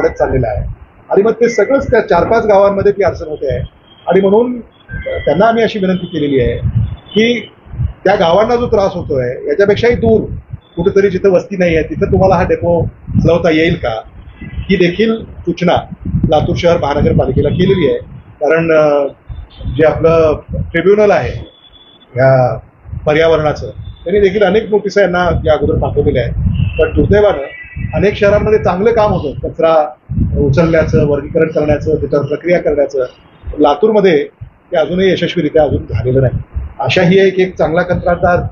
वाढत चाललेला आहे आणि मग ते सगळंच त्या 4-5 गावांमध्ये ती अडचण होते आहे. आणि म्हणून त्यांना आम्ही अशी विनंती केलेली आहे की त्या गावांना जो त्रास होतोय याच्यापेक्षाही दूर कुठेतरी जिथं वस्ती नाही आहे तिथं तुम्हाला हा डेपो हलवता येईल का, ही देखील सूचना लातूर शहर महानगरपालिकेला केलेली आहे. कारण जे आपलं ट्रिब्युनल आहे या पर्यावरणाचं त्यांनी देखील अनेक नोटिसा यांना या अगोदर पाठवलेल्या आहेत. पण दुर्दैवानं अनेक शहरांमध्ये चांगलं काम होतं, कचरा उचलण्याचं, वर्गीकरण करण्याचं, त्याच्यावर प्रक्रिया करण्याचं. लातूरमध्ये ते अजूनही यशस्वीरित्या अजून झालेलं नाही. अशा ही एक चांगला कंत्राटदार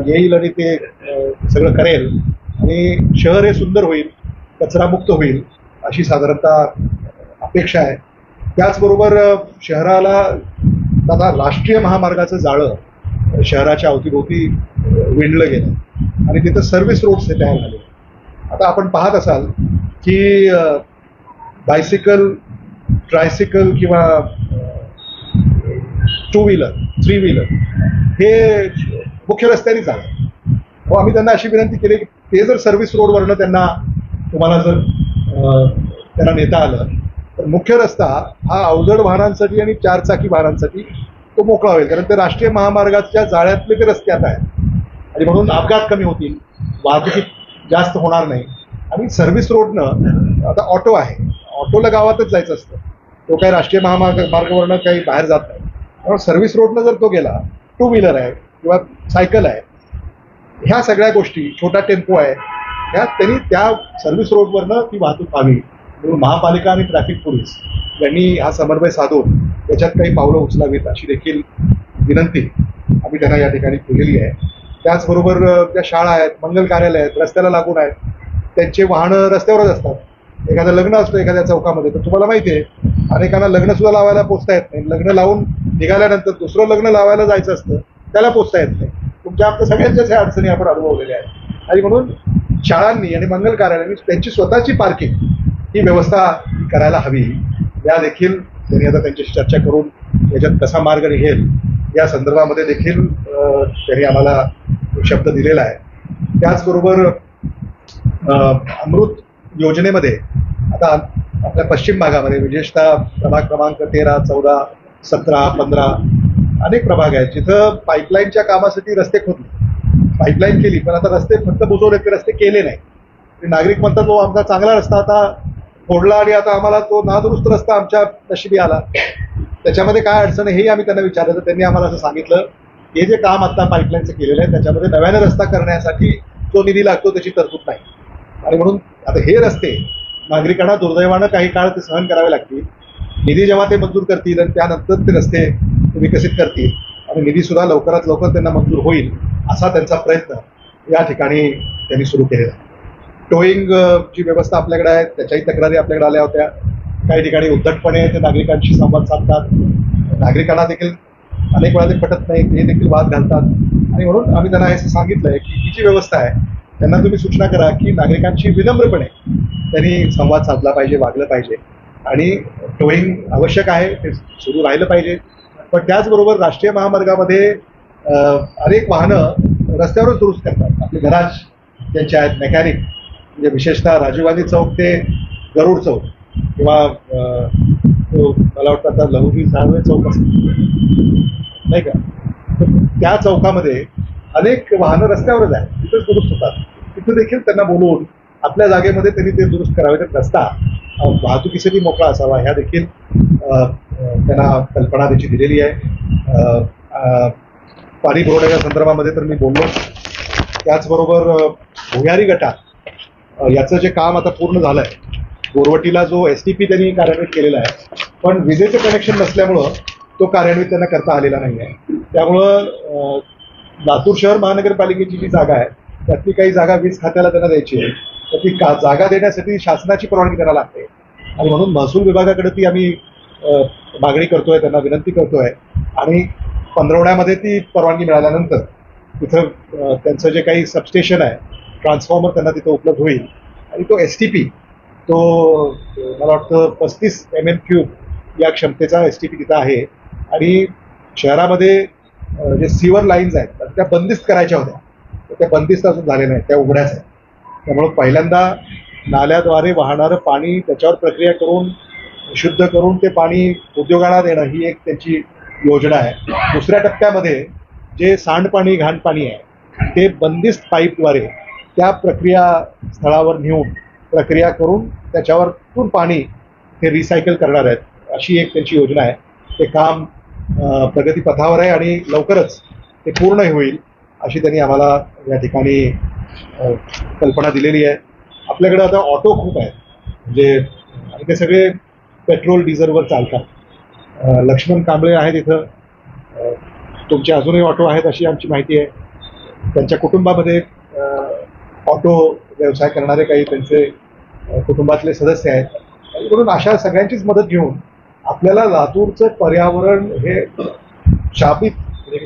येईल आणि ते सगळं करेल आणि शहर हे सुंदर होईल, कचरामुक्त होईल अशी साधारणतः अपेक्षा आहे. त्याचबरोबर शहराला आता राष्ट्रीय महामार्गाचं जाळं शहराच्या अवतीभोवती विणलं गेलं आणि तिथं सर्व्हिस रोड्स हे तयार झाले. आता आपण पाहत असाल की बायसिकल, ट्रायसिकल किंवा 2 व्हीलर, 3 व्हीलर हे मुख्य रस्त्याने चालतात. हो, आम्ही त्यांना अशी विनंती केली की ते जर सर्व्हिस रोडवरनं तुम्हाला जर त्यांना नेता आलं तर मुख्य रस्ता हा अवजड वाहनांसाठी आणि 4 चाकी वाहनांसाठी तो मोकळा होईल. कारण ते राष्ट्रीय महामार्गाच्या जाळ्यातले ते रस्ते आता आहेत आणि म्हणून अपघात कमी होतील, वाहतुकी जास्त होणार नाही. आणि सर्व्हिस रोडनं आता ऑटो आहे, ऑटोला गावातच जायचं असतं, तो काही राष्ट्रीय मार्गावरनं काही बाहेर जात नाही. त्यामुळे सर्व्हिस रोडनं जर तो गेला, 2 व्हीलर आहे किंवा सायकल आहे, ह्या सगळ्या गोष्टी, छोटा टेम्पो आहे, ह्या त्यांनी त्या सर्व्हिस रोडवरनं ती वाहतूक व्हावी म्हणून महापालिका आणि ट्रॅफिक पोलीस यांनी हा समन्वय साधून याच्यात काही पावलं उचलावीत अशी देखील विनंती आम्ही त्यांना या ठिकाणी केलेली आहे. त्याचबरोबर ज्या शाळा आहेत, मंगल कार्यालय आहेत, रस्त्याला लागून आहेत, त्यांचे वाहनं रस्त्यावरच असतात. एखादं लग्न असतं एखाद्या चौकामध्ये तर तुम्हाला माहिती आहे अनेकांना लग्न सुद्धा लावायला पोचता येत नाही. लग्न लावून निघाल्यानंतर दुसरं लग्न लावायला जायचं असतं, त्याला पोचता येत नाही. तुमच्या आमच्या सगळ्यांच्याच ह्या अडचणी आपण अनुभवलेल्या आहेत. आणि म्हणून शाळांनी आणि मंगल कार्यालयांनी त्यांची स्वतःची पार्किंग ही व्यवस्था करायला हवी. या देखील त्यांनी आता त्यांच्याशी चर्चा करून याच्यात कसा मार्ग निघेल या संदर्भामध्ये देखील त्यांनी आम्हाला शब्द दिलेला आहे. त्याचबरोबर अमृत योजनेमध्ये आता आपल्या पश्चिम भागामध्ये विशेषतः प्रभाग क्रमांक 13, 14, 17, 15 अनेक प्रभाग आहेत जिथं पाईपलाईनच्या कामासाठी रस्ते खोदले, पाईपलाईन केली पण आता रस्ते फक्त बुजवले, ते रस्ते केले नाही. नागरिक म्हणतात तो आमचा चांगला रस्ता आता फोडला आणि आता आम्हाला तो नादुरुस्त रस्ता आमच्या नशिबी आला, त्याच्यामध्ये काय अडचण आहे हेही आम्ही त्यांना विचारलं. तर त्यांनी आम्हाला असं सांगितलं हे जे काम आता पाईपलाईनचं केलेलं आहे त्याच्यामध्ये नव्याने रस्ता करण्यासाठी जो निधी लागतो त्याची तरतूद नाही. आणि म्हणून आता हे रस्ते नागरिकांना दुर्दैवानं काही काळ ते सहन करावे लागतील. निधी जेव्हा ते मंजूर करतील आणि त्यानंतर ते रस्ते विकसित करतील आणि निधी सुद्धा लवकरात लवकर त्यांना मंजूर होईल असा त्यांचा प्रयत्न या ठिकाणी त्यांनी सुरू केलेला आहे. टोईंग ची व्यवस्था आपल्याकडे आहे, त्याच्याही तक्रारी आपल्याकडे आल्या होत्या. काही ठिकाणी उद्धटपणे ते नागरिकांशी संवाद साधतात, नागरिकांना देखील अनेक वेळा ते पटत नाही, ते देखील वाद घालतात. आणि म्हणून आम्ही त्यांना हे सांगितलंय की ही जी व्यवस्था आहे त्यांना तुम्ही सूचना करा की नागरिकांशी विनम्रपणे त्यांनी संवाद साधला पाहिजे, वागलं पाहिजे. आणि टोईंग आवश्यक आहे, ते सुरू राहिलं पाहिजे. पण त्याचबरोबर राष्ट्रीय महामार्गामध्ये अनेक वाहनं रस्त्यावरच दुरुस्त करतात. आपले गराज ज्यांचे आहेत, मेकॅनिक, म्हणजे विशेषतः राजीव गांधी चौक ते गरुड चौक किंवा मला वाटतं आता लहुजी साळवे चौक असतो नाही का, त्या चौकामध्ये अनेक वाहनं रस्त्यावरच आहेत, तिथेच दुरुस्त होतात. तिथे देखील त्यांना बोलवून आपल्या जागेमध्ये त्यांनी ते दुरुस्त करावे. तर रस्ता वाहतुकीसाठी मोकळा असावा ह्या देखील त्यांना कल्पना त्याची दिलेली आहे. पाणी पुरवठ्याच्या संदर्भामध्ये तर मी बोललो. त्याचबरोबर भुयारी गटार याचं जे काम आता पूर्ण झालं आहे, गोरवटीला जो STP त्यांनी कार्यान्वित केलेला आहे पण विजेचं कनेक्शन नसल्यामुळं तो कार्यान्वित त्यांना करता आलेला नाही आहे. त्यामुळं लातूर शहर महानगरपालिकेची जी जागा आहे त्यातली काही जागा वीज खात्याला त्यांना द्यायची आहे, तर ती जागा देण्यासाठी शासनाची परवानगी त्यांना लागते. आणि म्हणून महसूल विभागाकडे ती आम्ही मागणी करतोय, त्यांना विनंती करतोय. आणि पंधरवड्यामध्ये ती परवानगी मिळाल्यानंतर तिथं त्यांचं जे काही सबस्टेशन आहे, ट्रान्सफॉर्मर त्यांना तिथं उपलब्ध होईल. आणि तो STP तो मला वाटतं 35 mm³ या क्षमतेचा STP तिथं आहे. आणि शहरामध्ये जे सीवर लाईन्स आहेत त्या बंदिस्त करायच्या होत्या, त्या बंदिस्त अजून झाल्या नाहीत, त्या उघड्याच आहेत. त्यामुळे पहिल्यांदा नाल्याद्वारे वाहणारं पाणी त्याच्यावर प्रक्रिया करून शुद्ध करून ते पाणी उद्योगाला देणं ही एक त्यांची योजना आहे. दुसऱ्या टप्प्यामध्ये जे सांडपाणी घाणपाणी आहे ते बंदिस्त पाईपद्वारे त्या प्रक्रिया स्थळावर नेऊन प्रक्रिया करून त्याच्यावरतून पाणी ते रिसायकल करणार आहेत, अशी एक त्यांची योजना आहे. ते काम प्रगतीपथावर आहे आणि लवकरच ते पूर्ण होईल अशी त्यांनी आम्हाला या ठिकाणी कल्पना दिलेली आहे. आपल्याकडे आता ऑटो खूप आहेत, म्हणजे आणि ते सगळे पेट्रोल डिझेलवर चालतात. लक्ष्मण कांबळे आहेत इथं, तुमचे अजूनही ऑटो आहेत अशी आमची माहिती आहे. त्यांच्या कुटुंबामध्ये ऑटो व्यवसाय करणारे काही त्यांचे कुटुंबातले सदस्य आहेत. म्हणून अशा सगळ्यांचीच मदत घेऊन आपल्याला लातूरचं पर्यावरण हे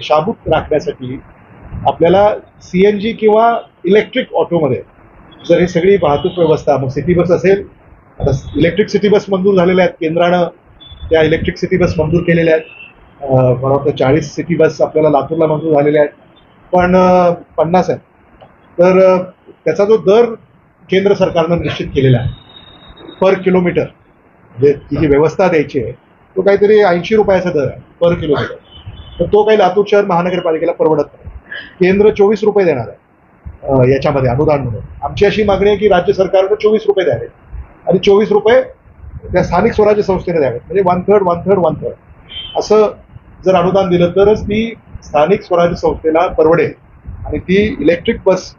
शाबूत राखण्यासाठी आपल्याला CNG किंवा इलेक्ट्रिक ऑटोमध्ये जर ही सगळी वाहतूक व्यवस्था, मग सिटी बस असेल, आता इलेक्ट्रिक सिटी बस मंजूर झालेल्या आहेत, केंद्रानं त्या इलेक्ट्रिक सिटी बस मंजूर केलेल्या आहेत. मला वाटतं 40 सिटी बस आपल्याला लातूरला मंजूर झालेल्या आहेत, पण 50 आहेत. तर त्याचा जो दर केंद्र सरकारनं निश्चित केलेला आहे पर किलोमीटर, म्हणजे ती जी व्यवस्था द्यायची आहे तो काहीतरी 80 रुपयाचा दर आहे पर किलोमीटर. तर तो काही लातूर शहर महानगरपालिकेला परवडत नाही. केंद्र 24 रुपये देणार आहे याच्यामध्ये अनुदान म्हणून. आमची अशी मागणी आहे की राज्य सरकारनं 24 रुपये द्यावेत आणि 24 रुपये त्या स्थानिक स्वराज्य संस्थेने द्यावेत. म्हणजे 1/3 असं जर अनुदान दिलं तरच ती स्थानिक स्वराज्य संस्थेला परवडेल आणि ती इलेक्ट्रिक बस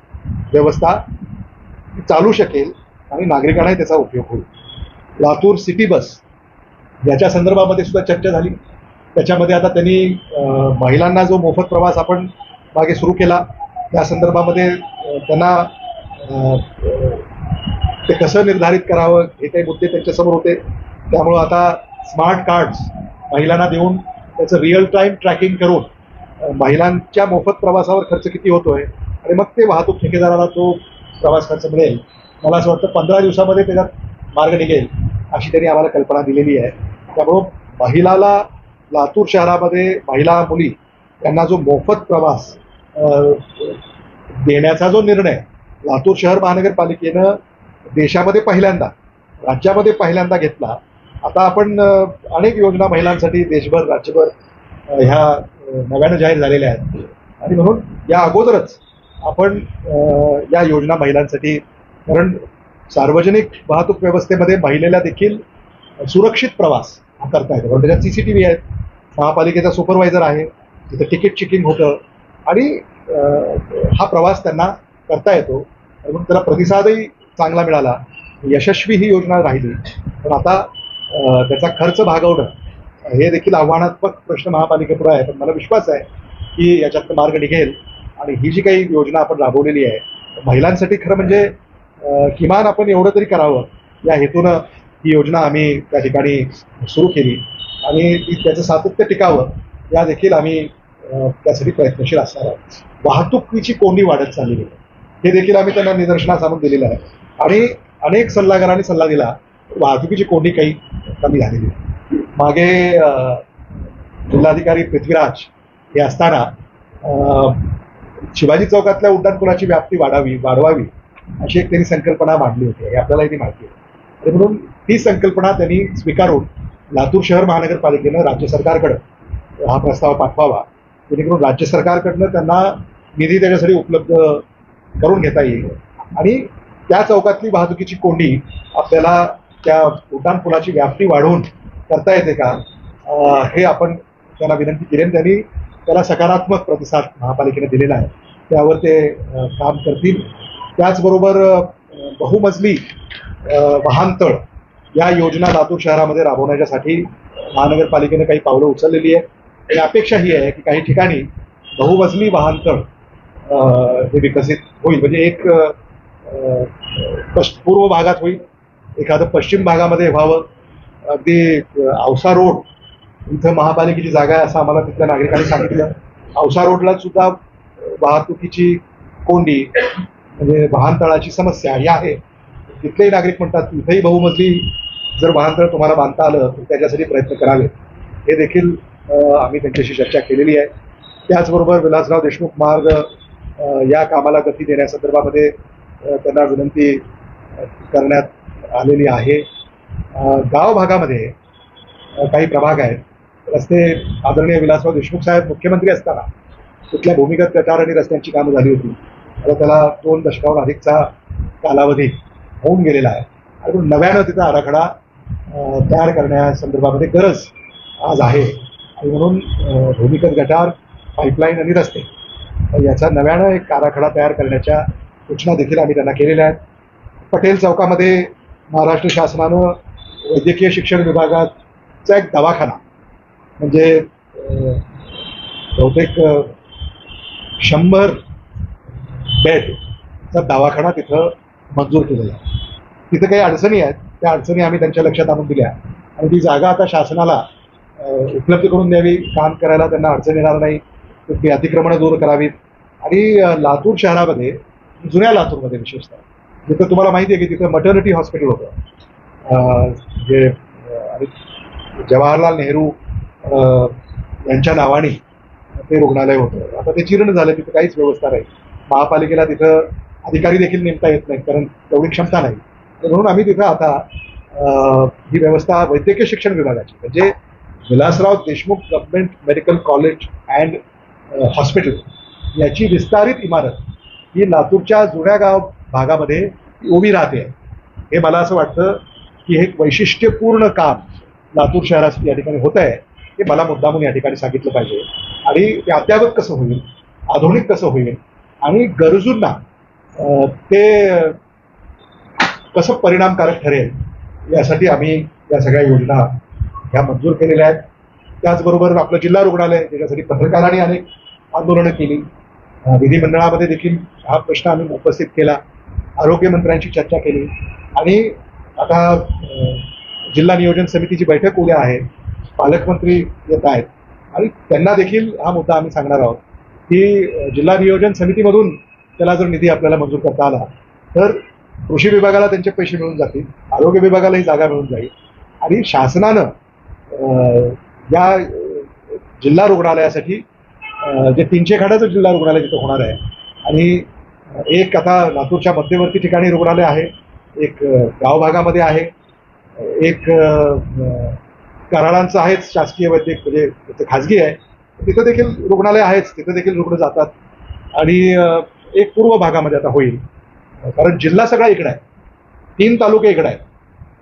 व्यवस्था चालू शकेल आणि नागरिकांनाही त्याचा उपयोग होईल. लातूर सिटी बस याच्या संदर्भामध्ये सुद्धा चर्चा झाली. त्याच्यामध्ये आता त्यांनी महिलांना जो मोफत प्रवास आपण मागे सुरू केला त्या संदर्भामध्ये त्यांना ते कसं निर्धारित करावं हे काही मुद्दे त्यांच्यासमोर होते. त्यामुळं आता स्मार्ट कार्ड्स महिलांना देऊन त्याचं रिअल टाईम ट्रॅकिंग करून महिलांच्या मोफत प्रवासावर खर्च किती होतोय आणि मग ते वाहतूक ठेकेदाराला तो प्रवास खर्च मिळेल. मला असं वाटतं 15 दिवसामध्ये त्याच्यात मार्ग निघेल अशी त्यांनी आम्हाला कल्पना दिलेली आहे. त्यामुळं महिलाला लातूर शहरामध्ये महिला मुली यांना जो मोफत प्रवास देण्याचा जो निर्णय लातूर शहर महानगरपालिकेनं देशामध्ये पहिल्यांदा, राज्यामध्ये पहिल्यांदा घेतला. आता आपण अनेक योजना महिलांसाठी देशभर राज्यभर ह्या नव्यानं जाहीर झालेल्या आहेत आणि म्हणून या अगोदरच आपण या योजना महिलांसाठी, कारण सार्वजनिक वाहतूक व्यवस्थेमध्ये महिलेला देखील सुरक्षित प्रवास हा करता येतो. कारण त्याच्यात CCTV आहेत, महापालिकेचा सुपरवायझर आहे, तिथं तिकीट चेकिंग होतं आणि हा प्रवास त्यांना करता येतो. म्हणून त्याला प्रतिसादही चांगला मिळाला, यशस्वी ही योजना राहिली. पण आता त्याचा खर्च भागवणं हे देखील आव्हानात्मक प्रश्न महापालिकेपुढे आहे. पण मला विश्वास आहे की याच्यात मार्ग निघेल आणि ही जी काही योजना आपण राबवलेली आहे महिलांसाठी खरं म्हणजे किमान आपण एवढं तरी करावं या हेतूनं ही योजना आम्ही त्या ठिकाणी सुरू केली आणि त्याचं सातत्य टिकावं या देखील आम्ही त्यासाठी प्रयत्नशील असणार आहोत. वाहतुकीची कोंडी वाढत चाललेली आहे हे देखील आम्ही त्यांना निदर्शनास आणून दिलेलं आहे आणि अनेक सल्लागारांनी सल्ला दिला वाहतुकीची कोंडी काही कमी झालेली आहे. मागे जिल्हाधिकारी पृथ्वीराज हे असताना शिवाजी चौकातल्या उड्डाणपुलाची व्याप्ती वाढवावी अशी एक त्यांनी संकल्पना मांडली होती हे आपल्यालाही ती माहिती आहे. आणि म्हणून ती संकल्पना त्यांनी स्वीकारून लातूर शहर महानगरपालिकेनं राज्य सरकारकडे हा प्रस्ताव पाठवावा जेणेकरून राज्य सरकारकडनं त्यांना निधी त्याच्यासाठी उपलब्ध करून घेता येईल आणि त्या चौकातली वाहतुकीची कोंडी आपल्याला त्या उड्डाणपुलाची व्याप्ती वाढवून करता येते का हे आपण त्यांना विनंती केली आणि त्यांनी त्याला सकारात्मक प्रतिसाद महापालिकेने दिलेला आहे. त्यावर ते काम करतील. त्याचबरोबर बहुमजली वाहनतळ या योजना लातूर शहरामध्ये राबवण्याच्यासाठी महानगरपालिकेने काही पावलं उचललेली आहे आणि अपेक्षा ही आहे की काही ठिकाणी बहुमजली वाहनतळ हे विकसित होईल. म्हणजे एक पूर्व भागात होईल, एखादं पश्चिम भागामध्ये व्हावं. अगदी औसा रोड इथं महापालिकेची जागा आहे असं आम्हाला तिथल्या नागरिकांनी सांगितलं. औसा रोडला सुद्धा वाहतुकीची कोंडी म्हणजे वाहनतळाची समस्या ही आहे. तिथलेही नागरिक म्हणतात इथेही बहुमजली जर वाहनतळ तुम्हाला बांधता आलं तर त्याच्यासाठी प्रयत्न करावे हे देखील आम्ही त्यांच्याशी चर्चा केलेली आहे. त्याचबरोबर विलासराव देशमुख मार्ग या कामाला गती देण्यासंदर्भामध्ये त्यांना विनंती करण्यात आलेली आहे. गाव भागामध्ये काही प्रभाग आहेत, रस्ते आदरणीय विलासराव देशमुख साहेब मुख्यमंत्री असताना तिथल्या भूमिगत गटार आणि रस्त्यांची कामं झाली होती. आता त्याला 2 दशकाहून अधिकचा कालावधी होऊन गेलेला आहे आणि नव्यानं तिथं आराखडा तयार करण्यासंदर्भामध्ये गरज आज आहे आणि म्हणून भूमिगत गटार, पाईपलाईन आणि रस्ते याचा नव्यानं एक आराखडा तयार करण्याच्या सूचना देखील आम्ही त्यांना केलेल्या आहेत. पटेल चौकामध्ये महाराष्ट्र शासनानं वैद्यकीय शिक्षण विभागाचा एक दवाखाना म्हणजे बहुतेक 100 बेडचा दवाखाना तिथं मंजूर केलेला आहे. तिथं काही अडचणी आहेत, त्या अडचणी आम्ही त्यांच्या लक्षात आणून दिल्या आणि ती जागा आता शासनाला उपलब्ध करून द्यावी. काम करायला त्यांना अडचण येणार नाही, ती अतिक्रमणं दूर करावीत आणि लातूर शहरामध्ये, जुन्या लातूरमध्ये विशेषतः जिथं तुम्हाला माहिती आहे की तिथं मटर्निटी हॉस्पिटल होतं, जे जवाहरलाल नेहरू यांच्या नावाने ते रुग्णालय होतं. आता ते जीर्ण झालं, तिथं काहीच व्यवस्था नाही. महापालिकेला तिथं अधिकारी देखील नेमता येत नाही कारण तेवढी क्षमता नाही. म्हणून आम्ही तिथं आता ही व्यवस्था वैद्यकीय शिक्षण विभागाची म्हणजे Vilasrao Deshmukh government medical college and hospital याची विस्तारित इमारत ही लातूरच्या जुन्या गाव भागामध्ये उभी राहते. हे मला असं वाटतं की हे वैशिष्ट्यपूर्ण काम लातूर शहरासाठी या ठिकाणी होत आहे, हे मला मुद्दामून या ठिकाणी सांगितलं पाहिजे आणि ते अद्ययावत कसं होईल, आधुनिक कसं होईल आणि गरजूंना ते कसं परिणामकारक ठरेल यासाठी आम्ही या सगळ्या योजना ह्या मंजूर केलेल्या आहेत. त्याचबरोबर आपलं जिल्हा रुग्णालय त्याच्यासाठी पत्रकारांनी अनेक आंदोलनं केली. विधिमंडळामध्ये देखील हा प्रश्न आम्ही उपस्थित केला, आरोग्यमंत्र्यांशी चर्चा केली आणि आता जिल्हा नियोजन समितीची बैठक उद्या आहे. पालकमंत्री येत आहेत आणि त्यांना देखील हा मुद्दा आम्ही सांगणार आहोत की जिल्हा नियोजन समितीमधून त्याला जर निधी आपल्याला मंजूर करता आला तर कृषी विभागाला त्यांचे पैसे मिळून जातील, आरोग्य विभागालाही जागा मिळून जाईल आणि शासनानं या जिल्हा रुग्णालयासाठी जे 300 खाटाचं जिल्हा रुग्णालय तिथं होणार आहे आणि एक आता लातूरच्या मध्यवर्ती ठिकाणी रुग्णालय आहे, एक गाव भागामध्ये आहे, एक कराडांचं आहेच शासकीय वैद्यक म्हणजे खाजगी आहे, तिथं देखील रुग्णालय आहेच, तिथं देखील रुग्ण जातात आणि एक पूर्व भागामध्ये आता होईल कारण जिल्हा सगळा इकडे आहे. 3 तालुके इकडे आहेत,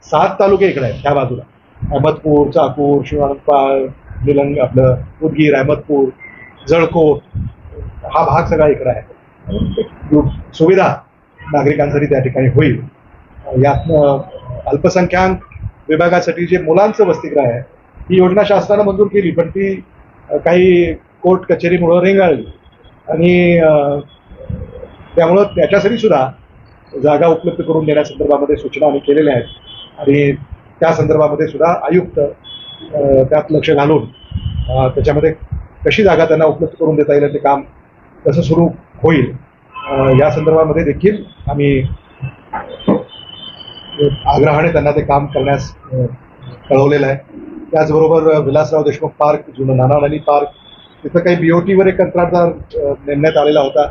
7 तालुके इकडे आहेत त्या बाजूला, अहमदपूर, चाकूर, शिवानंदपाळ, निलंग, आपलं उदगीर, अहमदपूर, जळकोट हा भाग सगळा इकडे आहे. सुविधा नागरिकांसाठी त्या ठिकाणी होईल. यातनं अल्पसंख्याक विभागासाठी जे मुलांचं वसतिगृह आहे ही योजना शासनानं मंजूर केली पण ती काही कोर्ट कचेरीमुळं रेंगाळली आणि त्यामुळं त्याच्यासाठी सुद्धा जागा उपलब्ध करून देण्यासंदर्भामध्ये सूचना आम्ही केलेल्या आहेत आणि त्या संदर्भामध्ये सुद्धा आयुक्त त्यात लक्ष घालून त्याच्यामध्ये कशी जागा त्यांना उपलब्ध करून देता येईल ते काम कसं सुरू होईल या संदर्भामध्ये देखील आम्ही आग्रहाने त्यांना ते काम करण्यास कळवलेलं आहे. त्याचबरोबर विलासराव देशमुख पार्क, जुनं नानावणी पार्क, तिथं काही BOTवर एक कंत्राटदार नेमण्यात आलेला होता.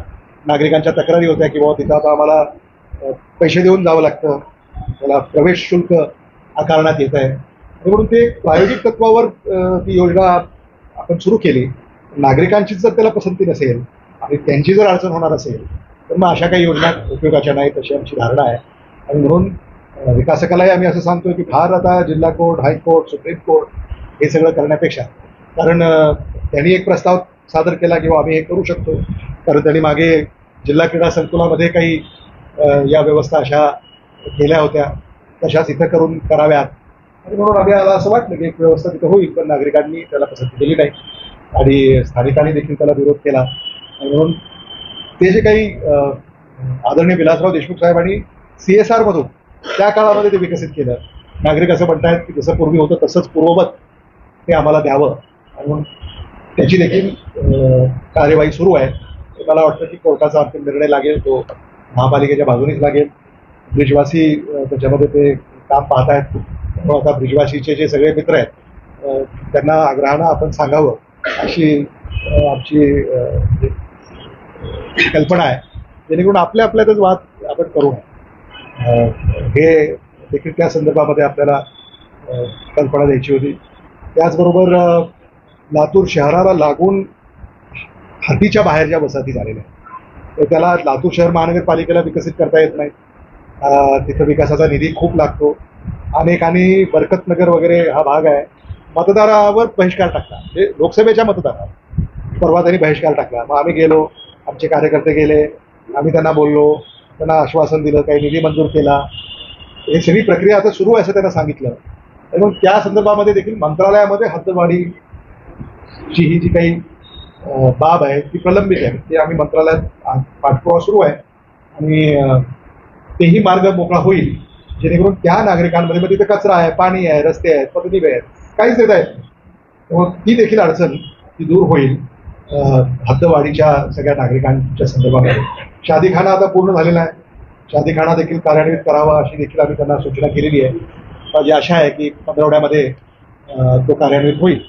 नागरिकांच्या तक्रारी होत्या की बाबा तिथं आता आम्हाला पैसे देऊन जावं लागतं, त्याला प्रवेश शुल्क आकारण्यात येत आहे म्हणून ते प्रायोगिक तत्वावर ती योजना आपण सुरू केली. नागरिकांचीच जर त्याला पसंती नसेल आणि त्यांची जर अडचण होणार असेल तर मग अशा काही योजना उपयोगाच्या नाहीत अशी आमची धारणा आहे आणि म्हणून विकासकालाही आम्ही असं सांगतोय की फार आता जिल्हा कोर्ट, हायकोर्ट, सुप्रीम कोर्ट हे सगळं करण्यापेक्षा कारण त्यांनी एक प्रस्ताव सादर केला किंवा आम्ही हे करू शकतो कारण त्यांनी मागे जिल्हा क्रीडा संकुलामध्ये काही या व्यवस्था अशा केल्या होत्या, तशाच इथं करून कराव्यात आणि म्हणून आम्ही असं वाटलं की एक व्यवस्था तिथं होईल पण नागरिकांनी त्याला पसंती दिली नाही आणि स्थानिकांनी देखील त्याला विरोध केला आणि म्हणून ते जे काही आदरणीय विलासराव देशमुख साहेबांनी CSR मधून त्या काळामध्ये ते विकसित केलं. नागरिक असं म्हणतायत की जसं पूर्वी होतं तसंच पूर्ववत ते आम्हाला द्यावं आणि म्हणून त्याची देखील कार्यवाही सुरू आहे. मला वाटतं की कोर्टाचा अंतिम निर्णय लागेल तो महापालिकेच्या बाजूनेच लागेल. ब्रिजवासी त्याच्यामध्ये ते काम पाहतायत. आता ब्रिजवासीचे जे सगळे मित्र आहेत त्यांना आग्रहानं आपण सांगावं अशी आमची कल्पना आहे जेणेकरून आपल्यातच वाद आपण करू नये. हे देखील त्या संदर्भामध्ये आपल्याला कल्पना द्यायची होती. त्याचबरोबर लातूर शहराला लागून हद्दीच्या बाहेर ज्या वसाहती झालेल्या आहेत तर त्याला लातूर शहर महानगरपालिकेला विकसित करता येत नाही. तिथं विकासाचा निधी खूप लागतो. अनेकांनी बरकतनगर वगैरे हा भाग आहे, मतदारावर बहिष्कार टाकला, म्हणजे लोकसभेच्या मतदारावर परवा त्यांनी बहिष्कार टाकला. मग आम्ही गेलो, आमचे कार्यकर्ते गेले, आम्ही त्यांना बोललो, त्यांना आश्वासन दिलं, काही निधी मंजूर केला. ही सगळी प्रक्रिया आता सुरू आहे असं त्यांना सांगितलं. म्हणून त्या संदर्भामध्ये देखील मंत्रालयामध्ये हद्दवाढीची ही जी काही बाब आहे ती प्रलंबित आहे. ते आम्ही मंत्रालयात पाठपुरावा सुरू आहे आणि तेही मार्ग मोकळा होईल जेणेकरून त्या नागरिकांमध्ये मग तिथे कचरा आहे, पाणी आहे, रस्ते आहेत, पदनिवे आहेत, काहीच देता येत नाही. त्यामुळे ती देखील अडचण ती दूर होईल हद्दवाढीच्या सगळ्या नागरिकांच्या संदर्भामध्ये. शादीखाना आता पूर्ण झालेला आहे, शादीखाना देखील कार्यान्वित करावा अशी देखील आम्ही त्यांना सूचना केलेली आहे. माझी आशा आहे की पंधरवड्यामध्ये तो कार्यान्वित होईल.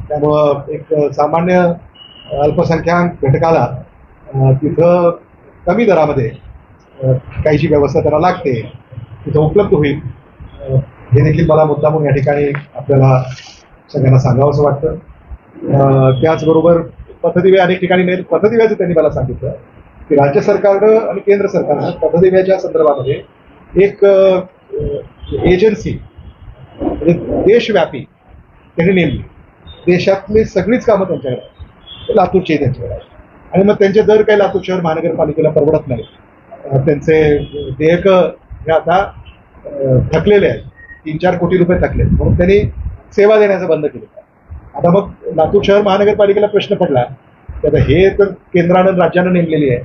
त्यामुळं एक सामान्य अल्पसंख्याक घटकाला तिथं कमी दरामध्ये काहीची व्यवस्था त्याला लागते तिथं उपलब्ध होईल. हे देखील मला मुद्दामून या ठिकाणी आपल्याला सगळ्यांना सांगावंसं वाटतं. त्याचबरोबर पथदिवे अनेक ठिकाणी नाही. पथदिव्याचं त्यांनी मला सांगितलं की राज्य सरकारनं आणि केंद्र सरकारनं पथदिव्याच्या संदर्भामध्ये एक एजन्सी म्हणजे देशव्यापी त्यांनी नेमली. देशातली सगळीच कामं त्यांच्याकडे आहेत, लातूरची त्यांच्याकडे आहेत. आणि मग त्यांचे दर काही लातूर शहर महानगरपालिकेला परवडत नाही. त्यांचे देयक हे आता थकलेले आहेत, 3-4 कोटी रुपये थकले, म्हणून त्यांनी सेवा देण्याचं बंद केलं. आता मग लातूर शहर महानगरपालिकेला प्रश्न पडला की आता हे तर केंद्रानं राज्यानं नेमलेली आहे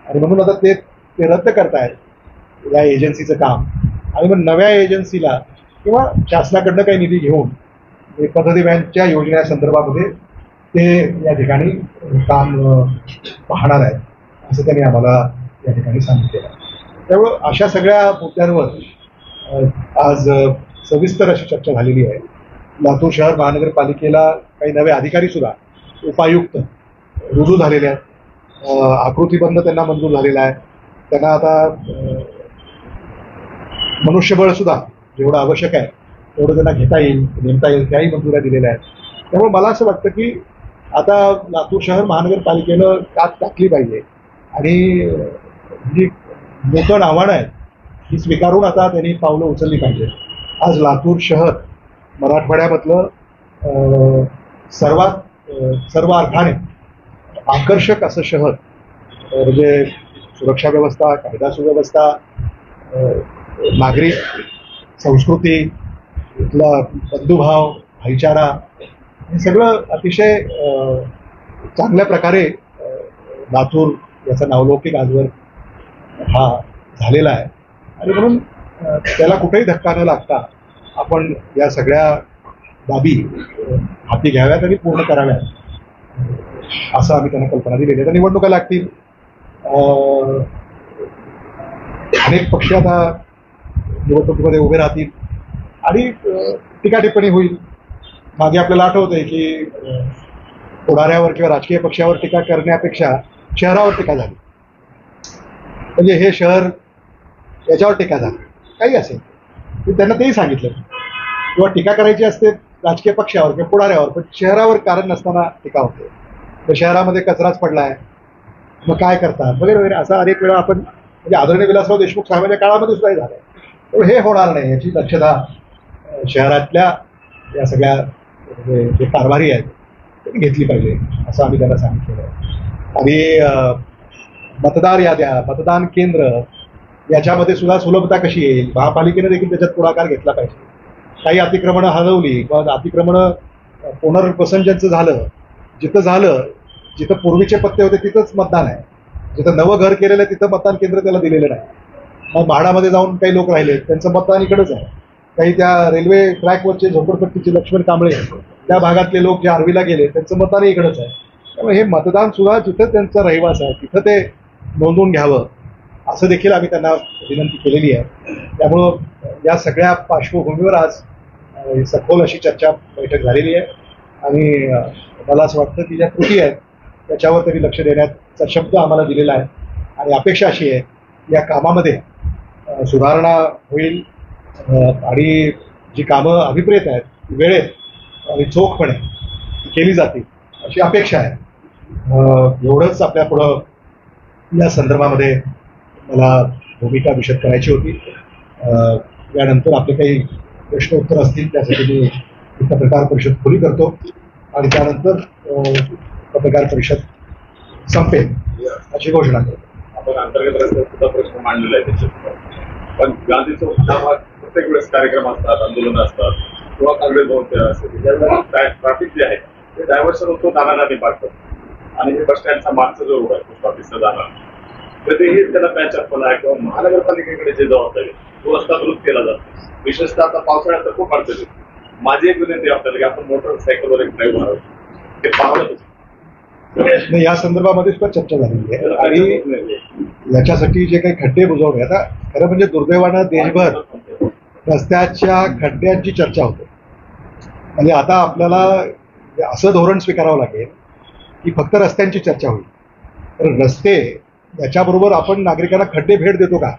आणि म्हणून आता ते रद्द करतायत या एजन्सीचं काम. आणि मग नव्या एजन्सीला किंवा शासनाकडनं काही निधी घेऊन पथदिव्यांच्या योजने संदर्भामध्ये ते या ठिकाणी काम पाहणार आहेत असं त्यांनी आम्हाला या ठिकाणी सांगितलेलं आहे. त्यामुळं अशा सगळ्या मुद्द्यांवर आज सविस्तर अशी चर्चा झालेली आहे. लातूर शहर महानगरपालिकेला काही नवे अधिकारी सुद्धा उपायुक्त रुजू झालेले आहेत. आकृतीबंध त्यांना मंजूर झालेला आहे. त्यांना आता मनुष्यबळ सुद्धा जेवढं आवश्यक आहे तेवढं त्यांना घेता येईल, नेमता येईल, त्याही मंजुऱ्या दिलेल्या आहेत. त्यामुळे मला असं वाटतं की आता लातूर शहर महानगरपालिकेनं कात टाकली पाहिजे आणि जी नूतन आव्हानं आहेत ही स्वीकारून आता त्यांनी पावलं उचलली पाहिजे. आज लातूर शहर मराठवाड्यामधलं सर्व अर्थाने आकर्षक असं शहर, म्हणजे सुरक्षा व्यवस्था, कायदा सुव्यवस्था, नागरिक संस्कृती, इथला बंधुभाव, भाईचारा हे सगळं अतिशय चांगल्या प्रकारे लातूर याचा नावलौकिक आजवर हा झालेला आहे. आणि म्हणून त्याला कुठेही धक्का न लागता आपण या सगळ्या बाबी हाती घ्याव्यात आणि पूर्ण कराव्यात असं आम्ही त्यांना कल्पना दिलेली आहे. तर निवडणुका लागतील, अनेक पक्ष आता निवडणुकीमध्ये उभे राहतील आणि टीका टिप्पणी होईल. मागे आपल्याला आठवतंय की पुढाऱ्यावर किंवा राजकीय पक्षावर टीका करण्यापेक्षा शहरावर टीका झाली, म्हणजे हे शहर याच्यावर टीका झाली, काही असेल त्यांना तेही सांगितलं. किंवा टीका करायची असते राजकीय पक्षावर किंवा पुढाऱ्यावर, पण शहरावर कारण नसताना टीका होते. तर शहरामध्ये कचराच पडलाय, मग काय करतात वगैरे वगैरे असं अनेक वेळा आपण म्हणजे आदरणीय विलासराव देशमुख साहेबांच्या काळामध्ये सुद्धा झालंय. तर हे होणार नाही याची दक्षता शहरातल्या या सगळ्या जे कारभारी आहेत त्यांनी घेतली पाहिजे असं आम्ही त्यांना सांगितलेलं आहे. आणि मतदार याद्या, मतदान केंद्र याच्यामध्ये सुद्धा सुलभता कशी येईल, महापालिकेने देखील त्याच्यात पुढाकार घेतला पाहिजे. काही अतिक्रमणं हलवली किंवा अतिक्रमणं पुनर्वसन ज्यांचं झालं, जिथं पूर्वीचे पत्ते होते तिथंच मतदान आहे, जिथं नवं घर केलेलं आहे तिथं मतदान केंद्र त्याला दिलेलं नाही. मग म्हाडामध्ये जाऊन काही लोक राहिले त्यांचं मतदान इकडंच आहे. काही त्या रेल्वे ट्रॅकवरचे झोपडपट्टीचे लक्ष्मण कांबळे त्या भागातले लोक जे आर्वीला गेले त्यांचं मतदान इकडंच आहे. त्यामुळे हे मतदान सुद्धा जिथं त्यांचा रहिवास आहे तिथं ते नोंदवून घ्यावं असं देखील आम्ही त्यांना विनंती केलेली आहे. त्यामुळं या सगळ्या पार्श्वभूमीवर आज सखोल अशी चर्चा बैठक झालेली आहे आणि मला असं वाटतं की ज्या त्रुटी आहेत त्याच्यावर तरी लक्ष देण्याचा शब्द आम्हाला दिलेला आहे आणि अपेक्षा अशी आहे या कामामध्ये सुधारणा होईल आणि जी कामं अभिप्रेत आहेत वेळेत आणि चोखपणे केली जातील अशी अपेक्षा आहे. एवढंच आपल्या पुढं या संदर्भामध्ये मला भूमिका विशद करायची होती. यानंतर आपले काही प्रश्न उत्तर असतील त्यासाठी मी पत्रकार परिषद खुली करतो आणि त्यानंतर पत्रकार परिषद संपेल अशी घोषणा करतो. आपण अंतर्गत रस्त्याचा प्रश्न मांडलेला आहे त्याच्यात, पण गांधीचा उत्साह प्रत्येक वेळेस कार्यक्रम असतात, आंदोलन असतात किंवा काँग्रेस भवन असते, ट्रॅफिक जे आहे ते डायव्हर्शन होतो नाना पाठतात आणि हे बस स्टँडचा मागचा जो रोड आहे पोस्ट ऑफिसचा जाणार तर तेही त्याला पॅच अप आहे किंवा महानगरपालिकेकडे जे जबाबदारी तो रस्ता दुरुस्त केला जातो. विशेषतः आता पावसाळ्यात तर खूप अडचण येते. माझी एक विनंती आपल्याला की आपण मोटरसायकलवर एक ड्राईव्ह मारावं ते पाहत नाही. या संदर्भामध्ये सुद्धा चर्चा झालेली आहे आणि याच्यासाठी जे काही खड्डे बुजवणे, आता खरं म्हणजे दुर्दैवानं देशभर रस्त्याच्या खड्ड्यांची चर्चा होते. म्हणजे आता आपल्याला असं धोरण स्वीकारावं लागेल की फक्त रस्त्यांची चर्चा होईल, तर रस्ते याच्याबरोबर आपण नागरिकांना खड्डे भेट देतो का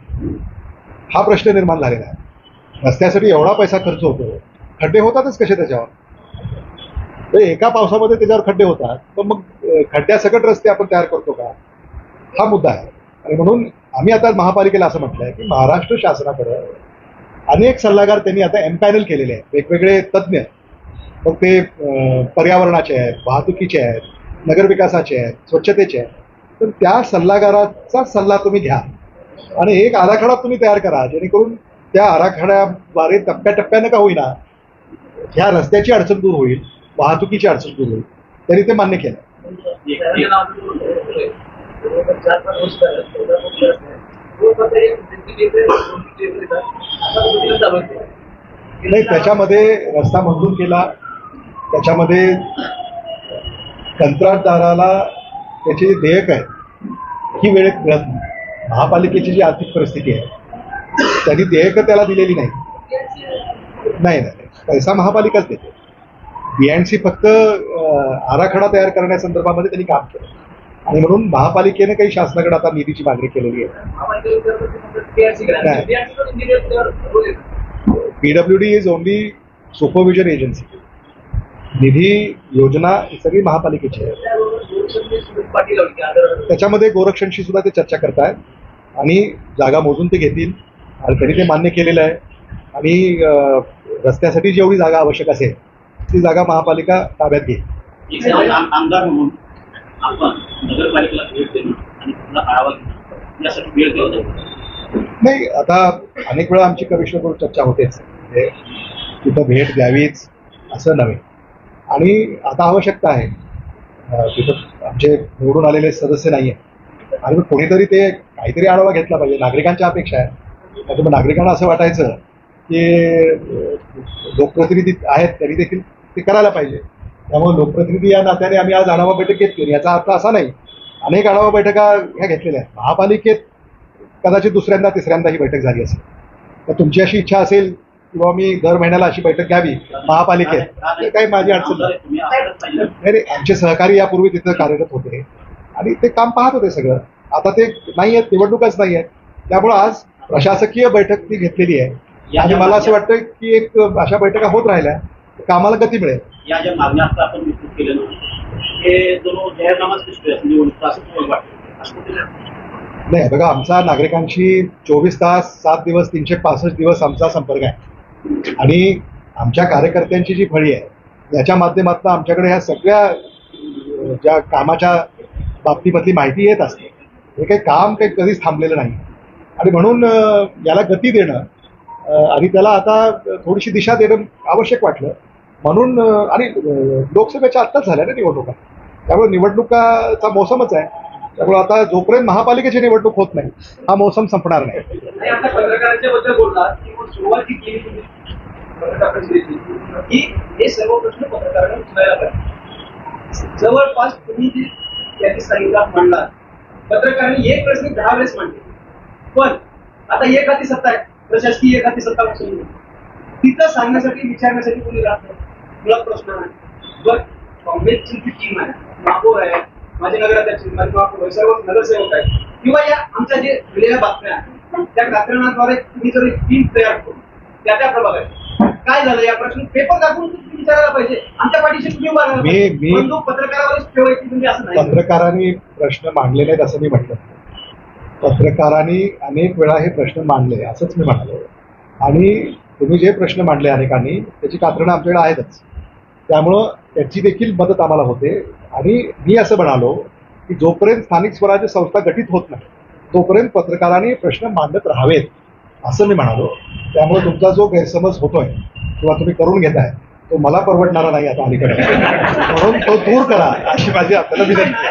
हा प्रश्न निर्माण झालेला आहे. रस्त्यासाठी एवढा पैसा खर्च होतो, खड्डे होतातच कसे त्याच्यावर. तर एका पावसामध्ये त्याच्यावर खड्डे होतात, तर मग खड्ड्यासकट रस्ते आपण तयार करतो का हा मुद्दा आहे. आणि म्हणून आम्ही आता महापालिकेला असं म्हटलंय की महाराष्ट्र शासनाकडे अनेक सल्लागार त्यांनी आता एम्पॅनल केलेले आहेत, वेगवेगळे तज्ज्ञ. मग ते पर्यावरणाचे आहेत, वाहतुकीचे आहेत, नगरविकासाचे आहेत, स्वच्छतेचे आहेत. तर त्या सल्लागाराचा सल्ला तुम्ही घ्या आणि एक आराखडा तुम्ही तयार करा, जेणेकरून त्या आराखड्याद्वारे टप्प्याटप्प्यानं का होईना ह्या रस्त्याची अडचण दूर होईल, वाहतुकीची अडचण दूर होईल. त्यांनी ते मान्य केलं. नाही, त्याच्यामध्ये रस्ता मंजूर केला, त्याच्यामध्ये कंत्राटदाराला त्याची जी देयक आहे ही वेळेत मिळत नाही. महापालिकेची जी आर्थिक परिस्थिती आहे त्यांनी देयक त्याला दिलेली नाही. नाही, पैसा महापालिकाच देते. BNC फक्त आराखडा तयार करण्यासंदर्भामध्ये त्यांनी काम केलं आणि म्हणून महापालिकेने काही शासनाकडे आता निधीची मागणी केलेली आहे. PWD is only supervision agency. निधी योजना ही सगळी महापालिकेची आहे. त्याच्यामध्ये गोरक्षणशी सुद्धा ते चर्चा करतायत आणि जागा मोजून ते घेतील आणि त्यांनी ते मान्य केलेलं आहे. आणि रस्त्यासाठी जेवढी जागा आवश्यक असेल ती जागा महापालिका ताब्यात घेईल. आमदार म्हणून आपण नगरपालिकेला भेट देणं आणि पुन्हा आढावा घेणं यासाठी वेळ द्यावा नाही. आता अनेक वेळा आमची कमिशनरबरोबर चर्चा होतेच, म्हणजे तिथं भेट द्यावीच असं नव्हे. आणि आता आवश्यकता आहे, तिथं आमचे निवडून आलेले सदस्य नाही आहे आणि मग कोणीतरी ते काहीतरी आढावा घेतला पाहिजे. नागरिकांच्या अपेक्षा आहे. त्याच्यामुळे नागरिकांना असं वाटायचं की लोकप्रतिनिधी आहेत त्यांनी देखील ते करायला पाहिजे. त्यामुळे लोकप्रतिनिधी या नात्याने आम्ही आज आढावा बैठक घेतली. याचा अर्थ असा नाही, अनेक आढावा बैठका ह्या घेतलेल्या आहेत. महापालिकेत कदाचित दुसऱ्यांदा तिसऱ्यांदा ही बैठक झाली असेल. तर तुमची अशी इच्छा असेल किंवा मी दर महिन्याला अशी बैठक घ्यावी महापालिकेत, ते काही माझी अडचण नाही. आमचे सहकारी यापूर्वी तिथं कार्यरत होते आणि ते काम पाहत होते सगळं. आता ते नाही आहेत, निवडणुकाच नाही आहेत. त्यामुळे आज प्रशासकीय बैठक ती घेतलेली आहे आणि मला असं वाटतं की एक अशा बैठका होत राहिल्या कामाला गती मिळेल. या ज्या मागण्या असतात आपण विस्तृत केलं हे दोन जाहीरनामाच दिसतोय निवडणूक असं तुम्हाला वाटतं? नाही, बघा, आमचा नागरिकांशी 24 तास 7 दिवस 365 दिवस आमचा संपर्क आहे आणि आमच्या कार्यकर्त्यांची जी फळी आहे याच्या माध्यमातून आमच्याकडे ह्या सगळ्या ज्या कामाच्या बाबतीमधली माहिती येत असते. हे काही काम काही कधीच थांबलेलं नाही आणि म्हणून याला गती देणं आणि त्याला आता थोडीशी दिशा देणं आवश्यक वाटलं म्हणून. आणि लोकसभेच्या आत्ताच झाल्या ना निवडणुका, त्यामुळे निवडणुकाचा मोसमच आहे. त्यामुळे आता जोपर्यंत महापालिकेची निवडणूक होत नाही हा मोसम संपणार नाही. जवळपास तुम्ही जे त्यांनी सांगितलं मांडला पत्रकारांनी एक प्रश्न 10 वेळेस मांडले, पण आता एक हाती सत्ता आहे, प्रशासकीय एक हाती सत्ता बसून तिथं सांगण्यासाठी विचारण्यासाठी कोणी राहत नाही. मुळात प्रश्न आहे बरं, काँग्रेसची जी टीम आहे, महापौर आहे, माझे नगराध्यक्ष, सर्व नगरसेवक आहेत किंवा या आमच्या जे दिलेल्या बातम्या त्या कात्रणाद्वारे तुम्ही जर एक टीम तयार करून त्या प्रभागात काय झालं या प्रश्न पेपर दाखवून तुम्ही विचारायला पाहिजे. आमच्या पाठीशी तुम्ही उभा राहा. पत्रकारावरच ठेवायची तुम्ही असं नाही. पत्रकारांनी प्रश्न मांडले नाहीत असं मी म्हटलं. पत्रकारांनी अनेक वेळा हे प्रश्न मांडले असंच मी म्हणालो. आणि तुम्ही जे प्रश्न मांडले अनेकांनी त्याची कात्रणं आमच्याकडे आहेतच. त्यामुळं त्याची देखील मदत आम्हाला होते. आणि मी असं म्हणालो की जोपर्यंत स्थानिक स्वराज्य संस्था गठीत होत नाही तोपर्यंत पत्रकारांनी प्रश्न मांडत राहावेत असं मी म्हणालो. त्यामुळे तुमचा जो गैरसमज होतोय किंवा तुम्ही करून घेताय तो मला परवडणारा नाही आता अलीकडे, म्हणून तो दूर करा अशी माझी आपल्याला विनंती आहे.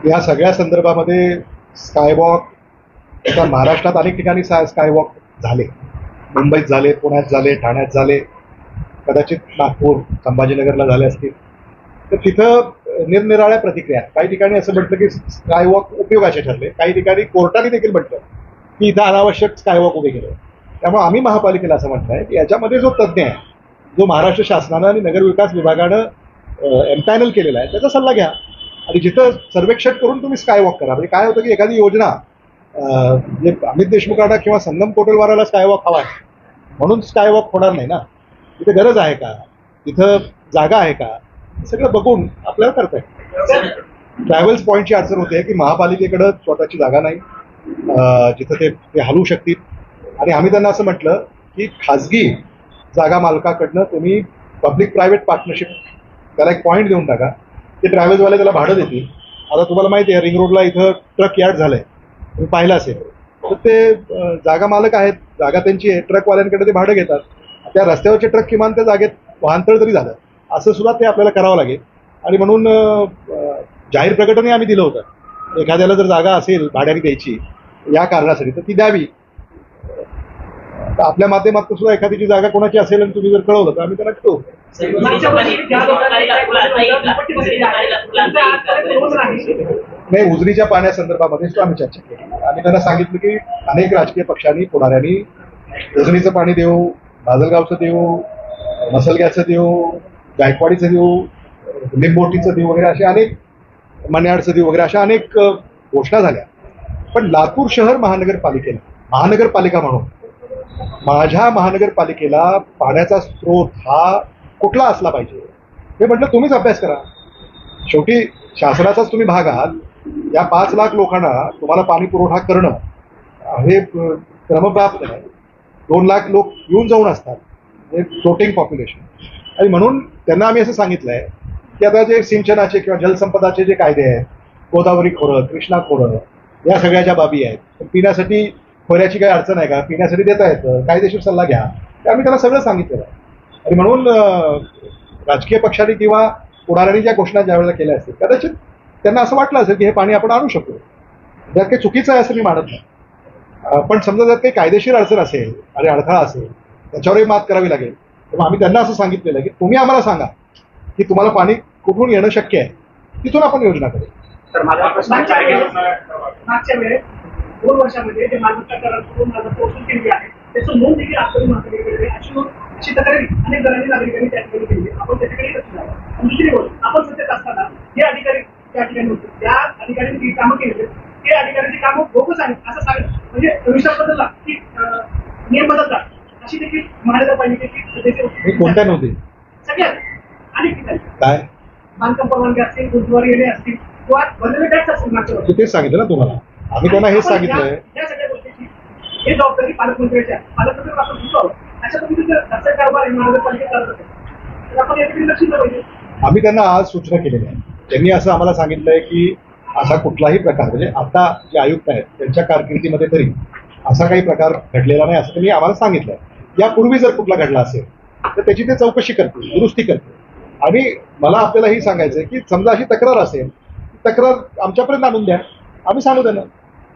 या सगळ्या संदर्भामध्ये स्कायवॉक आता महाराष्ट्रात अनेक ठिकाणी स्कायवॉक झाले. मुंबईत झाले, पुण्यात झाले, ठाण्यात झाले, कदाचित नागपूर संभाजीनगरला झाले असतील. तर तिथं निरनिराळ्या प्रतिक्रिया. काही ठिकाणी असं म्हटलं की स्कायवॉक उपयोगाचे ठरले, काही ठिकाणी कोर्टाने देखील म्हटलं की इथं अनावश्यक स्कायवॉक उभे केले. त्यामुळे आम्ही महापालिकेला असं म्हटलं आहे की याच्यामध्ये जो तज्ज्ञ आहे, जो महाराष्ट्र शासनानं आणि नगरविकास विभागानं एम्पॅनल केलेला आहे त्याचा सल्ला घ्या. आणि जिथं सर्वेक्षण करून तुम्ही स्कायवॉक करा. म्हणजे काय होतं की एखादी योजना जे अमित देशमुखांना किंवा संगम कोटलवाराला स्कायवॉक हवा आहे म्हणून स्कायवॉक होणार नाही ना. तिथे गरज आहे का, तिथं जागा आहे का, सगळं बघून आपल्याला करता येईल. ट्रॅव्हल्स पॉईंटची अडचण होते की महापालिकेकडं स्वतःची जागा नाही जिथं ते हलवू शकतील. आणि आम्ही त्यांना असं म्हटलं की खाजगी जागा मालकाकडनं तुम्ही पब्लिक प्रायव्हेट पार्टनरशिप त्याला एक पॉईंट देऊन टाका. ते ट्रॅव्हल्सवाले त्याला भाडं देतील. आता तुम्हाला माहिती आहे रिंग रोडला इथं ट्रक यार्ड झालंय, तुम्ही पाहिलं असेल. तर ते जागा मालक आहेत, जागा त्यांची आहे, ट्रकवाल्यांकडे ते भाडं घेतात. त्या रस्त्यावरचे ट्रक किमान त्या जागेत वाहनतळ तरी झालं असं सुद्धा ते आपल्याला करावं लागेल. आणि म्हणून जाहीर प्रकटनही आम्ही दिलं होतं. एखाद्याला जर जागा असेल भाड्याने द्यायची या कारणासाठी तर ती द्यावी. आपल्या माध्यमातून सुद्धा एखादीची जागा कोणाची असेल आणि तुम्ही जर कळवलं तर आम्ही त्यांना कळवू. नाही, उजनीच्या पाण्यासंदर्भामध्ये सुद्धा आम्ही चर्चा केली. आम्ही त्यांना सांगितलं की अनेक राजकीय पक्षांनी पुढाऱ्यांनी उजनीचं पाणी देऊ, माजलगावचं देऊ, मसलग्याचं देऊ, गायकवाडीचं देऊ, लिंबोटीचं देऊ वगैरे असे अनेक, मन्याडचं देऊ वगैरे अशा अनेक घोषणा झाल्या. पण लातूर शहर महानगरपालिका म्हणून माझ्या महानगरपालिकेला पाण्याचा स्रोत हा कुठला असला पाहिजे हे म्हटलं तुम्हीच अभ्यास करा. शेवटी शासनाचाच तुम्ही भाग आहात. या 5 लाख लोकांना तुम्हाला पाणी पुरवठा करणं हे क्रमप्राप्त नाही. 2 लाख लोक येऊन जाऊन असतात, फ्लोटिंग पॉप्युलेशन. आणि म्हणून त्यांना आम्ही असं सांगितलं आहे की आता जे सिंचनाचे किंवा जलसंपदाचे जे कायदे आहेत, गोदावरी खोरं, कृष्णा खोरं, या सगळ्या ज्या बाबी आहेत, पिण्यासाठी खोऱ्याची काही अडचण आहे का, पिण्यासाठी देता येतं, कायदेशीर सल्ला घ्या, ते आम्ही त्याला सगळं सांगितलेलं आहे. आणि म्हणून राजकीय पक्षांनी किंवा पुढाऱ्यांनी ज्या घोषणा ज्यावेळेला केल्या असतील कदाचित त्यांना असं वाटलं असेल की हे पाणी आपण आणू शकतो. त्यात काही चुकीचं आहे असं मी मानत नाही. पण समजा जर काही कायदेशीर अडचण असेल आणि अडथळा असेल त्याच्यावरही मात करावी लागेल. तेव्हा आम्ही त्यांना असं सांगितलेलं की तुम्ही आम्हाला सांगा की तुम्हाला पाणी कुठून येणं शक्य आहे, तिथून आपण योजना करू. मागच्या वेळेस 2 वर्षामध्ये जे मालमत्ता करातून वसूल केली आहे त्याचं नोंद देखील अशी तक्रारी अनेक जणांनी नागरिकांनी त्या ठिकाणी केली. आपण त्याच्याकडे लक्ष द्यावं. दुसरी गोष्ट, आपण सत्तेत असताना जे अधिकारी त्या ठिकाणी होते त्या अधिकाऱ्यांनी जी कामं केली ते अधिकाऱ्यांची कामं बोगस आहेत असं सांगत, म्हणजे विषय बदलला की नियम बदलला अशी देखील महानगरपालिकेची सदस्य होती. कोणत्या नव्हती? सगळ्यात अनेक ठिकाणी काय बांधकाम परवानगी असतील, गुरुद्वारे गेले असतील किंवा भरलेले टॅक्स असतील. मागच्या वर्षी तेच सांगितलं ना तुम्हाला. आम्ही त्यांना हेच सांगितलंय. या सगळ्या गोष्टीची हे जबाबदारी पालकमंत्र्याची आहे. पालकमंत्री आपण घेतो अशा पद्धतीचं कारभार महानगरपालिकेत चालत असेल तर आपण याकडे लक्ष दिलं पाहिजे. आम्ही त्यांना आज सूचना केलेल्या आहे. त्यांनी असं आम्हाला सांगितलंय की असा कुठलाही प्रकार, म्हणजे आता जे आयुक्त आहेत त्यांच्या कारकिर्दीमध्ये तरी असा काही प्रकार घडलेला नाही असं त्यांनी आम्हाला सांगितलंय. यापूर्वी जर कुठला घडला असेल तर त्याची ते चौकशी करतील, दुरुस्ती करतील. आणि मला आपल्याला हे सांगायचं आहे की समजा अशी तक्रार असेल, तक्रार आमच्यापर्यंत आणून द्या, आम्ही सांगू त्यांना,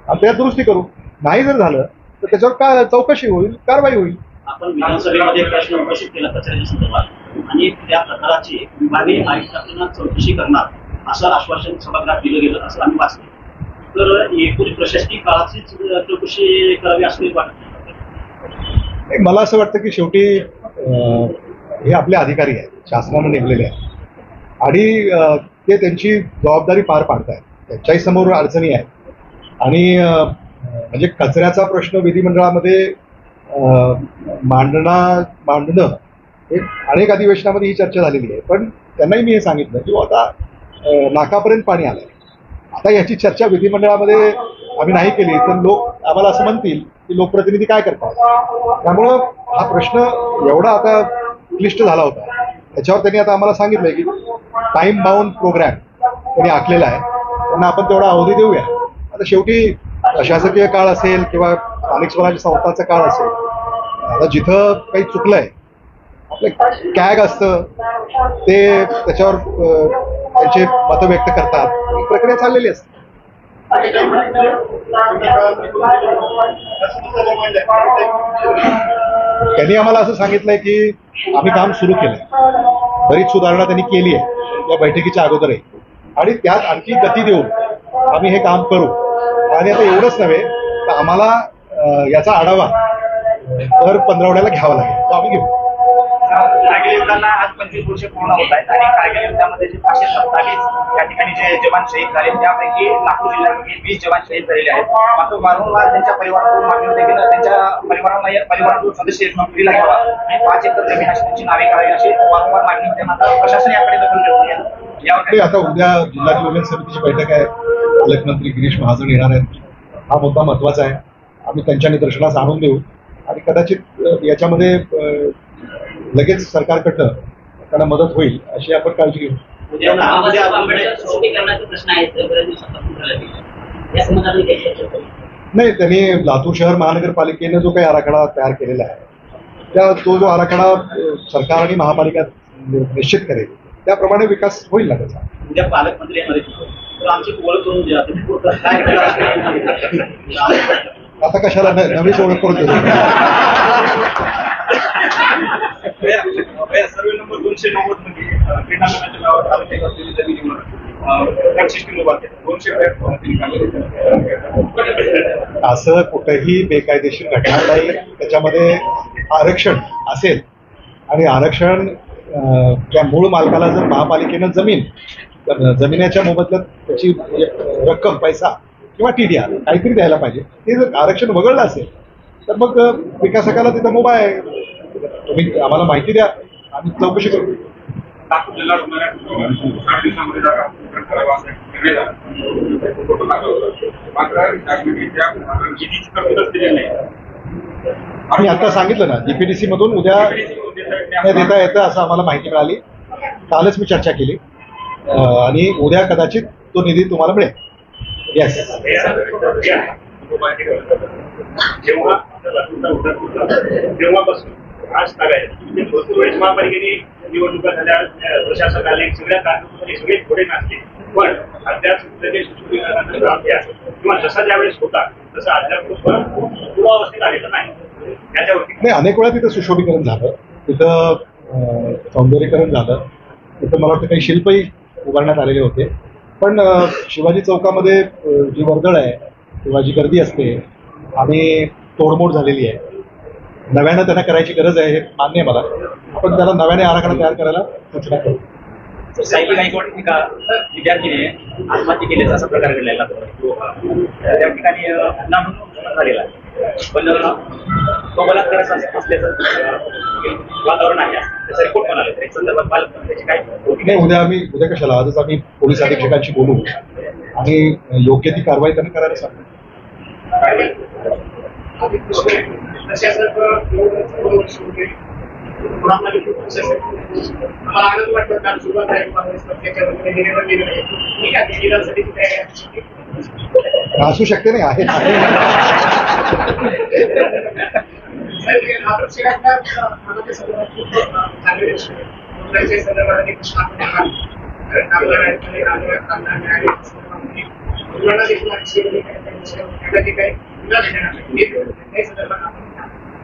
आपल्याला दुरुस्ती करू. नाही जर झालं तर त्याच्यावर काय चौकशी होईल, कारवाई होईल. आपण विधानसभेमध्ये प्रश्न उपस्थित केला कचऱ्याच्या संदर्भात आणि त्या प्रकाराची विभागीय आयुक्तांना चौकशी करणार असं आश्वासन सभागृहात दिलं गेलं असं आम्ही वाचलं. तर एकूण प्रशासकीय काळाचीच चौकशी करावी असं वाटत नाही, मला असं वाटतं की शेवटी हे आपले अधिकारी आहेत, शासनाने नेमलेले आहेत आणि ते त्यांची जबाबदारी पार पाडतायत. त्यांच्याही समोर अडचणी आहेत आणि म्हणजे कचऱ्याचा प्रश्न विधिमंडळामध्ये मांडणं हे अनेक अधिवेशनामध्ये ही चर्चा झालेली आहे. पण त्यांनाही मी हे सांगितलं की आता नाकापर्यंत पाणी आलंय, आता याची चर्चा विधिमंडळामध्ये आम्ही नाही केली तर लोक आम्हाला असं म्हणतील की लोकप्रतिनिधी काय करतात. त्यामुळं हा प्रश्न एवढा आता क्लिष्ट झाला होता, त्याच्यावर त्यांनी आता आम्हाला सांगितलंय की टाइम बाउंड प्रोग्राम त्यांनी आखलेला आहे, त्यांना आपण तेवढा अवधी देऊया. आता शेवटी प्रशासकीय काळ असेल किंवा स्थानिक स्वराज्य संस्थांचा काळ असेल, आता जिथं काही चुकलंय आपलं कॅग असतं ते त्याच्यावर त्यांचे मतं व्यक्त करतात, ही प्रक्रिया चाललेली असते. त्यांनी आम्हाला असं सांगितलंय की आम्ही काम सुरू केलंय, बरीच सुधारणा त्यांनी केली आहे या बैठकीच्या अगोदरही आणि त्यात आणखी गती देऊन आम्ही हे काम करू. आणि आता एवढंच नव्हे तर आम्हाला याचा आढावा दर 15 आठवड्याला घ्यावा लागेल, तो आम्ही घेऊ. कारगिल युद्धाला आज 25 वर्ष पूर्ण होत आहेत आणि कारगिल युद्धामध्ये जे 527 या ठिकाणी जे जवान शहीद झाले त्यापैकी नागपूर जिल्ह्यामध्ये 20 जवान शहीद झालेले आहेत. मात्र वारंवार त्यांच्या परिवाराकडून मागणी होते की त्यांच्या परिवारातून सदस्य नोकरीला घ्यावा आणि 5 एकर जमीन अशी त्यांची नावे काढावी अशी वारंवार मागणी होते. मात्र प्रशासन याकडे दखल घेत नाही. यावर आता उद्या जिल्हा नियोजन समितीची बैठक आहे, पालकमंत्री गिरीश महाजन येणार आहेत. हा मुद्दा महत्वाचा आहे, आम्ही त्यांच्या निदर्शनास आणून देऊ आणि कदाचित याच्यामध्ये लगेच सरकारकडनं त्यांना मदत होईल अशी आपण काळजी घेऊ. नाही, त्यांनी लातूर शहर महानगरपालिकेने जो काही आराखडा तयार केलेला आहे तो जो आराखडा सरकार आणि महापालिका निश्चित करेल त्याप्रमाणे विकास होईल ना त्याचा. उद्या पालकमंत्री येणार आमची ओळख करून द्या, आता कशाला नवीच ओळख करून देतो. सर्वे नंबर 290 मध्ये क्रीडांगणाच्या गावात तालुक्यात असलेली जमिनीवर सिस्टीम उभा असं कुठेही बेकायदेशीर घडणार नाही. त्याच्यामध्ये आरक्षण असेल आणि आरक्षण त्या मूळ मालकाला जर महापालिकेनं जमिनीच्या मोबदल्यात त्याची रक्कम पैसा किंवा TDR काहीतरी द्यायला पाहिजे. ते जर आरक्षण वगळलं असेल तर मग विकासकाला तिथं मुभा आहे, तुम्ही आम्हाला माहिती द्या, आम्ही चौकशी करू. नागपूर जिल्हा रुग्णालयात 8 दिवसांमध्ये जागा करावा असं निर्णय झाला. मात्र निधीची तरतूदच दिलेली नाही. आम्ही आता सांगितलं ना DPDC मधून उद्या देता येतं असं आम्हाला माहिती मिळाली. कालच मी चर्चा केली आणि उद्या कदाचित तो निधी तुम्हाला मिळेल. येस. जेव्हापासून आज ताब्यात भरपूर वेळेस महापालिकेने निवडणुका झाल्या, प्रशासक आले, सगळ्या कार्यक्रमामध्ये सगळे थोडे नाचले, पण अद्याप किंवा जसा ज्यावेळेस होता तसा अद्याप पूर्वावस्थेत आलेला नाही. त्याच्यावरती नाही, अनेक वेळा तिथं सुशोभीकरण झालं, तिथं सौंदर्यीकरण झालं, तिथं मला वाटतं काही शिल्पही उभारण्यात आलेले होते. पण शिवाजी चौकामध्ये जी वर्दळ आहे किंवा जी गर्दी असते आणि तोडमोड झालेली आहे, नव्यानं त्यांना करायची गरज आहे हे मान्य आहे मला. आपण त्याला नव्याने आराखडा तयार करायला सूचना करू. सायकल गायकवाड एका विद्यार्थीने आत्महत्या केल्याचा असा प्रकार घडलेला त्या ठिकाणी झालेला पण तो बलात्कार असल्याचं वातावरण आहे त्याचा रिपोर्ट पण आले. त्या संदर्भात पालकमंत्र्यांची काय नाही, उद्या कशाला आजच आम्ही पोलीस अधीक्षकांशी बोलू आणि योग्य ती कारवाई त्यांना करायला सांगू. असू शकते नाही आहे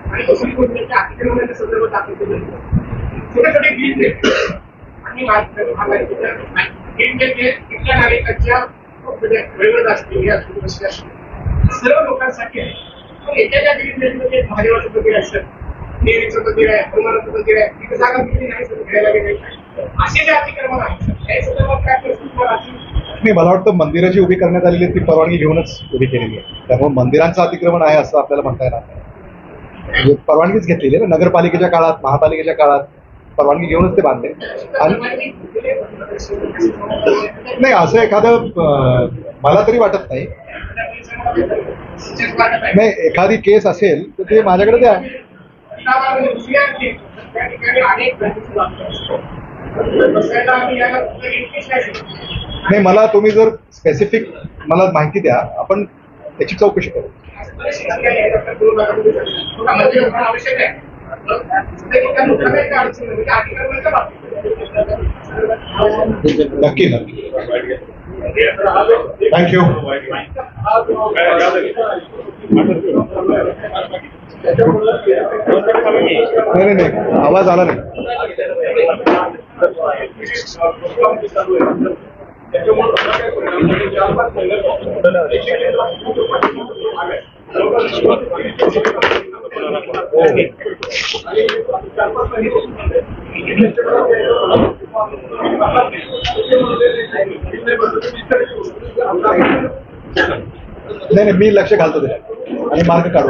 आणि दुसरी गोष्ट अतिक्रमणाच्या संदर्भात आपण छोटे छोटे गिल्ड आणि तिथल्या नागरिकांच्या वेगवेगळं असतील हे असतील कशी असतील सर्व लोकांसाठी आहे. पण येत्या ज्या दिल्लीमध्ये महादेवाचं मंदिर असेल, देवीचं मंदिर आहे, हनुमानाचं मंदिर आहे, तिथे जागा मिळली नाही सर घ्यायला गेले असे जे अतिक्रमण आहे सर त्या संदर्भात काय परिस्थिती नाही, मला वाटतं मंदिरं जी उभी करण्यात आलेली आहे ती परवानगी घेऊनच उभी केलेली आहे. त्यामुळे मंदिरांचं अतिक्रमण आहे असं आपल्याला म्हणता येणार नाही. म्हणजे परवानगीच घेतलेली आहे ना, नगरपालिकेच्या काळात, महापालिकेच्या काळात परवानगी घेऊनच ते बांधले. आणि नाही असं एखादं मला तरी वाटत नाही. नाही, एखादी केस असेल तर ते माझ्याकडे द्या. नाही, मला तुम्ही जर स्पेसिफिक मला माहिती द्या, आपण त्याची चौकशी करू. नक्की नक्की. थँक्यू. नाही नाही, आवाज आला नाही. नाही, मी लक्ष घालतो त्याला आणि मार्ग काढू.